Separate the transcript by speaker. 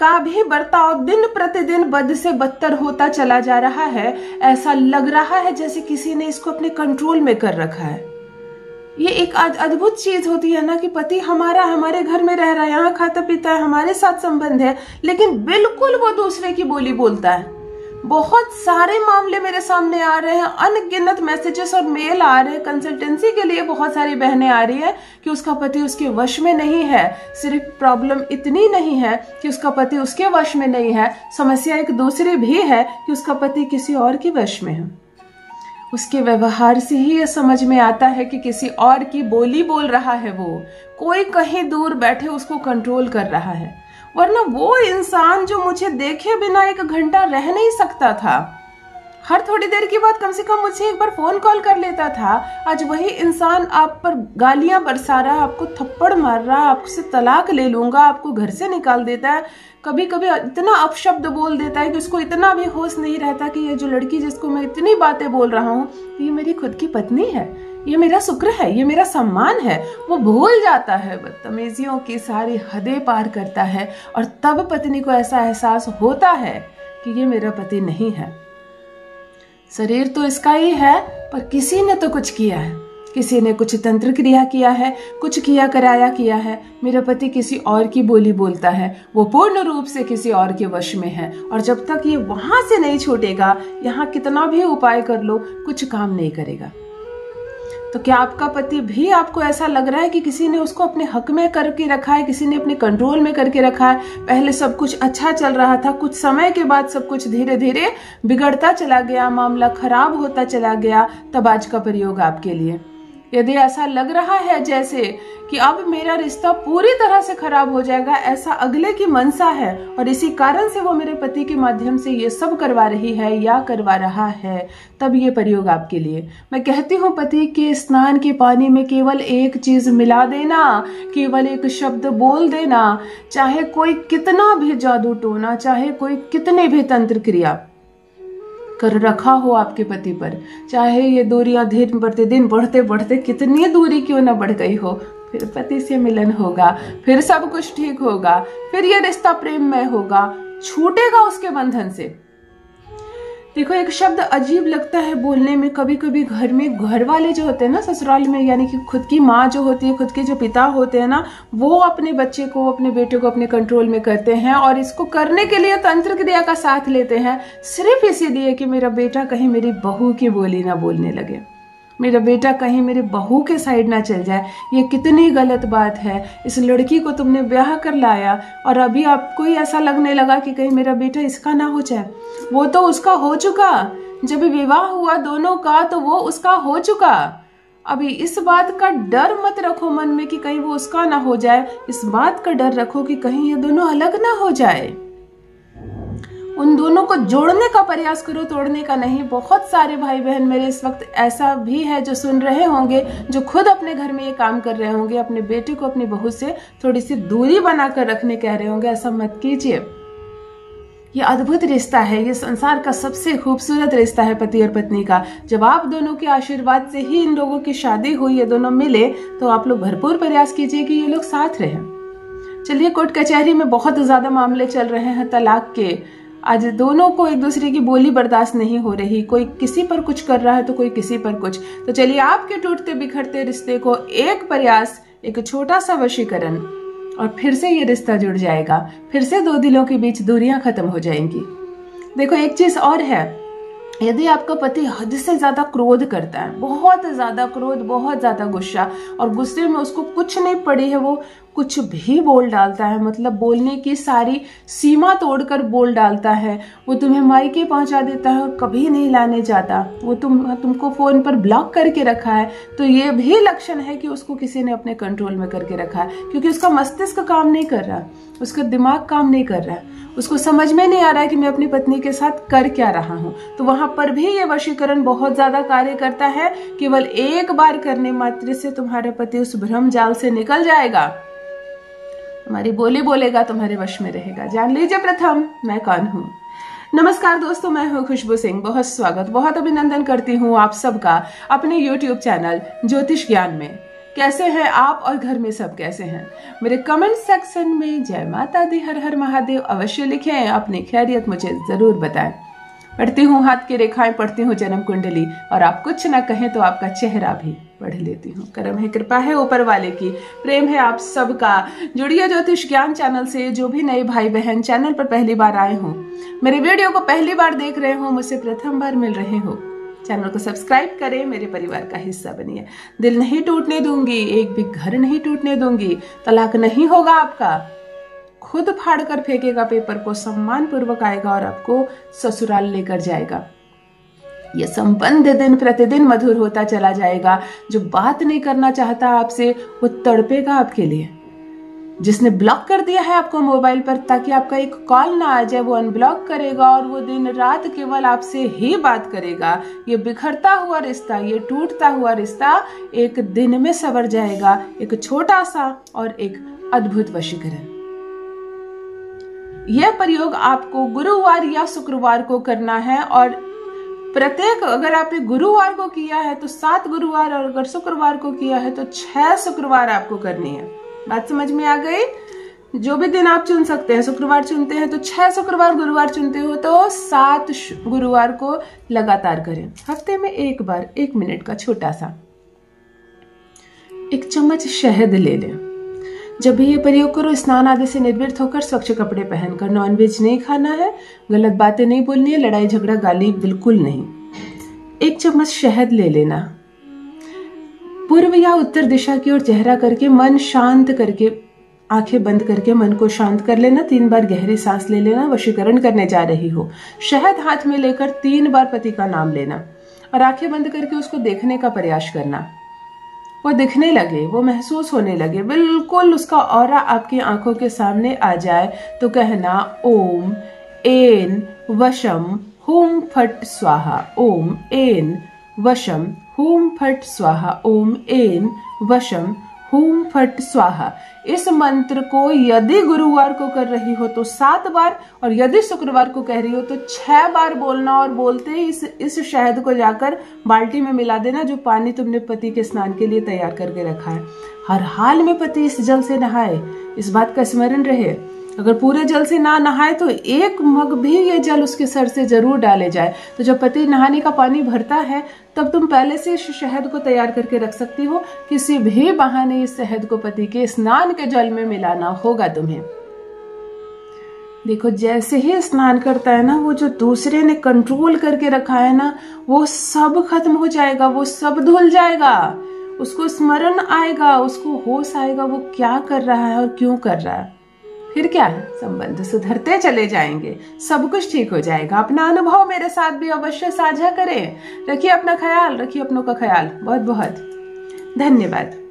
Speaker 1: का भी बर्ताव दिन प्रतिदिन बद से बदतर होता चला जा रहा है। ऐसा लग रहा है जैसे किसी ने इसको अपने कंट्रोल में कर रखा है। ये एक अद्भुत चीज होती है ना कि पति हमारा हमारे घर में रह रहा है, यहाँ खाता पीता है, हमारे साथ संबंध है, लेकिन बिल्कुल वो दूसरे की बोली बोलता है। बहुत सारे मामले मेरे सामने आ रहे हैं, अनगिनत मैसेजेस और मेल आ रहे हैं। कंसल्टेंसी के लिए बहुत सारी बहनें आ रही है कि उसका पति उसके वश में नहीं है। सिर्फ प्रॉब्लम इतनी नहीं है कि उसका पति उसके वश में नहीं है, समस्या एक दूसरी भी है कि उसका पति किसी और के वश में है। उसके व्यवहार से ही ये समझ में आता है कि किसी और की बोली बोल रहा है, वो कोई कहीं दूर बैठे उसको कंट्रोल कर रहा है। वरना वो इंसान जो मुझे देखे बिना 1 घंटा रह नहीं सकता था, हर थोड़ी देर के बाद कम से कम मुझसे एक बार फोन कॉल कर लेता था, आज वही इंसान आप पर गालियां बरसा रहा है, आपको थप्पड़ मार रहा है, आपसे तलाक ले लूंगा, आपको घर से निकाल देता है, कभी कभी इतना अपशब्द बोल देता है कि उसको इतना भी होश नहीं रहता कि ये जो लड़की जिसको मैं इतनी बातें बोल रहा हूँ ये मेरी खुद की पत्नी है, ये मेरा शुक्र है, ये मेरा सम्मान है। वो भूल जाता है, बदतमीजियों की सारी हदें पार करता है और तब पत्नी को ऐसा एहसास होता है कि ये मेरा पति नहीं है। शरीर तो इसका ही है, पर किसी ने तो कुछ किया है, किसी ने कुछ तंत्र क्रिया किया है, कुछ किया कराया किया है। मेरा पति किसी और की बोली बोलता है, वो पूर्ण रूप से किसी और के वश में है, और जब तक ये वहां से नहीं छूटेगा, यहाँ कितना भी उपाय कर लो कुछ काम नहीं करेगा। तो क्या आपका पति भी आपको ऐसा लग रहा है कि किसी ने उसको अपने हक में करके रखा है, किसी ने अपने कंट्रोल में करके रखा है? पहले सब कुछ अच्छा चल रहा था, कुछ समय के बाद सब कुछ धीरे धीरे बिगड़ता चला गया, मामला खराब होता चला गया, तब आज का प्रयोग आपके लिए। यदि ऐसा लग रहा है जैसे कि अब मेरा रिश्ता पूरी तरह से खराब हो जाएगा, ऐसा अगले की मनसा है और इसी कारण से वो मेरे पति के माध्यम से ये सब करवा रही है या करवा रहा है, तब ये प्रयोग आपके लिए। मैं कहती हूँ पति के स्नान के पानी में केवल एक चीज मिला देना, केवल एक शब्द बोल देना, चाहे कोई कितना भी जादू टोना, चाहे कोई कितने भी तंत्र क्रिया कर रखा हो आपके पति पर, चाहे ये दूरियां दिन प्रतिदिन बढ़ते बढ़ते कितनी दूरी क्यों ना बढ़ गई हो, फिर पति से मिलन होगा, फिर सब कुछ ठीक होगा, फिर ये रिश्ता प्रेममय होगा, छूटेगा उसके बंधन से। देखो, एक शब्द अजीब लगता है बोलने में, कभी कभी घर में घर वाले जो होते हैं ना, ससुराल में, यानी कि खुद की माँ जो होती है, खुद के जो पिता होते हैं ना, वो अपने बच्चे को, अपने बेटे को अपने कंट्रोल में करते हैं और इसको करने के लिए तंत्र क्रिया का साथ लेते हैं, सिर्फ इसीलिए कि मेरा बेटा कहीं मेरी बहू की बोली ना बोलने लगे, मेरा बेटा कहीं मेरे बहू के साइड ना चल जाए। ये कितनी गलत बात है। इस लड़की को तुमने ब्याह कर लाया और अभी आपको ही ऐसा लगने लगा कि कहीं मेरा बेटा इसका ना हो जाए। वो तो उसका हो चुका, जब विवाह हुआ दोनों का तो वो उसका हो चुका। अभी इस बात का डर मत रखो मन में कि कहीं वो उसका ना हो जाए, इस बात का डर रखो कि कहीं ये दोनों अलग ना हो जाए। उन दोनों को जोड़ने का प्रयास करो, तोड़ने का नहीं। बहुत सारे भाई बहन मेरे इस वक्त ऐसा भी है जो सुन रहे होंगे, जो खुद अपने घर में ये काम कर रहे होंगे, अपने बेटे को अपनी बहू से थोड़ी सी दूरी बनाकर रखने कह रहे होंगे। ऐसा मत कीजिए। ये अद्भुत रिश्ता है, ये संसार का सबसे खूबसूरत रिश्ता है पति और पत्नी का। जब आप दोनों के आशीर्वाद से ही इन लोगों की शादी हुई, ये दोनों मिले, तो आप लोग भरपूर प्रयास कीजिए कि ये लोग साथ रहें। चलिए, कोर्ट कचहरी में बहुत ज्यादा मामले चल रहे हैं तलाक के। आज दोनों को एक दूसरे की बोली बर्दाश्त नहीं हो रही, कोई किसी पर कुछ कर रहा है तो कोई किसी पर कुछ। तो चलिए, आपके टूटते बिखरते रिश्ते को एक प्रयास, एक छोटा सा वशीकरण, और फिर से ये रिश्ता जुड़ जाएगा, फिर से दो दिलों के बीच दूरियां खत्म हो जाएंगी। देखो, एक चीज और है, यदि आपका पति हद से ज्यादा क्रोध करता है, बहुत ज्यादा क्रोध, बहुत ज्यादा गुस्सा, और गुस्से में उसको कुछ नहीं पड़ी है, वो कुछ भी बोल डालता है, मतलब बोलने की सारी सीमा तोड़कर बोल डालता है, वो तुम्हें मायके पहुंचा देता है और कभी नहीं लाने जाता, वो तुमको फोन पर ब्लॉक करके रखा है, तो ये भी लक्षण है कि उसको किसी ने अपने कंट्रोल में करके रखा है, क्योंकि उसका मस्तिष्क काम नहीं कर रहा, उसका दिमाग काम नहीं कर रहा है, उसको समझ में नहीं आ रहा है कि मैं अपनी पत्नी के साथ कर क्या रहा हूँ। तो वहां पर भी ये वशीकरण बहुत ज्यादा कार्य करता है। केवल एक बार करने मात्र से तुम्हारा पति उस भ्रम जाल से निकल जाएगा, तुम्हारी बोली बोलेगा, तुम्हारे वश में रहेगा। जान लीजिए प्रथम मैं कौन हूँ। नमस्कार दोस्तों, मैं हूँ खुशबू सिंह। बहुत स्वागत, बहुत अभिनंदन करती हूँ आप सबका अपने YouTube चैनल ज्योतिष ज्ञान में। कैसे हैं आप और घर में सब कैसे हैं? मेरे कमेंट सेक्शन में जय माता दी, हर हर महादेव अवश्य लिखें। अपनी खैरियत मुझे जरूर बताएं। पढ़ती हूँ हाथ की रेखाएं, पढ़ती हूँ जन्म कुंडली, और आप कुछ ना कहें तो आपका चेहरा भी पढ़ लेती हूँ। करम है, कृपा है ऊपर वाले की, प्रेम है आप सबका। जुड़िए ज्योतिष ज्ञान चैनल से। जो भी नए भाई बहन चैनल पर पहली बार आए हों, मेरे वीडियो को पहली बार देख रहे हो, मुझसे प्रथम बार मिल रहे हो, चैनल को सब्सक्राइब करें, मेरे परिवार का हिस्सा बनिए। दिल नहीं टूटने दूंगी, एक भी घर नहीं टूटने दूंगी, तलाक नहीं होगा आपका, खुद फाड़ कर फेंकेगा पेपर को, सम्मान पूर्वक आएगा और आपको ससुराल लेकर जाएगा। यह संबंध दिन प्रतिदिन मधुर होता चला जाएगा। जो बात नहीं करना चाहता आपसे, वो तड़पेगा आपके लिए। जिसने ब्लॉक कर दिया है आपको मोबाइल पर ताकि आपका एक कॉल ना आ जाए, वो अनब्लॉक करेगा और वो दिन रात केवल आपसे ही बात करेगा। ये बिखरता हुआ रिश्ता, ये टूटता हुआ रिश्ता एक दिन में संवर जाएगा। एक छोटा सा और एक अद्भुत वशीकरण। यह प्रयोग आपको गुरुवार या शुक्रवार को करना है, और प्रत्येक, अगर आपने गुरुवार को किया है तो 7 गुरुवार, और अगर शुक्रवार को किया है तो 6 शुक्रवार आपको करनी है। बात समझ में आ गई? जो भी दिन आप चुन सकते हैं, शुक्रवार चुनते हैं तो 6 शुक्रवार, गुरुवार चुनते हो तो 7 गुरुवार को लगातार करें। हफ्ते में एक बार 1 मिनट का छोटा सा 1 चम्मच शहद ले लें। जब भी ये प्रयोग करो, स्नान आदि से निर्वृत्त होकर स्वच्छ कपड़े पहनकर, नॉनवेज नहीं खाना है, गलत बातें नहीं बोलनी है, लड़ाई झगड़ा गाली बिल्कुल नहीं। 1 चम्मच शहद ले लेना। पूर्व या उत्तर दिशा की ओर चेहरा करके, मन शांत करके, आंखें बंद करके मन को शांत कर लेना। 3 बार गहरी सांस ले लेना। वशीकरण करने जा रही हो। शहद हाथ में लेकर 3 बार पति का नाम लेना और आंखें बंद करके उसको देखने का प्रयास करना। वो दिखने लगे, वो महसूस होने लगे, बिल्कुल उसका ऑरा आपकी आंखों के सामने आ जाए तो कहना ओम ऐन वशम हुम फट स्वाहा, ओम ऐन वशम हुम फट स्वाहा, ओम ऐन वशम हुम फट स्वाहा। इस मंत्र को यदि गुरुवार को कर रही हो तो 7 बार, और यदि शुक्रवार को कह रही हो तो 6 बार बोलना। और बोलते ही इस शहद को जाकर बाल्टी में मिला देना, जो पानी तुमने पति के स्नान के लिए तैयार करके रखा है। हर हाल में पति इस जल से नहाए, इस बात का स्मरण रहे। अगर पूरे जल से ना नहाए तो 1 मग भी ये जल उसके सर से जरूर डाले जाए। तो जब पति नहाने का पानी भरता है तब तुम पहले से इस शहद को तैयार करके रख सकती हो। किसी भी बहाने इस शहद को पति के स्नान के जल में मिलाना होगा तुम्हें। देखो, जैसे ही स्नान करता है ना, वो जो दूसरे ने कंट्रोल करके रखा है ना, वो सब खत्म हो जाएगा, वो सब धुल जाएगा। उसको स्मरण आएगा, उसको होश आएगा वो क्या कर रहा है और क्यों कर रहा है। फिर क्या है, संबंध सुधरते चले जाएंगे, सब कुछ ठीक हो जाएगा। अपना अनुभव मेरे साथ भी अवश्य साझा करें। रखिए अपना ख्याल, रखिए अपनों का ख्याल। बहुत बहुत धन्यवाद।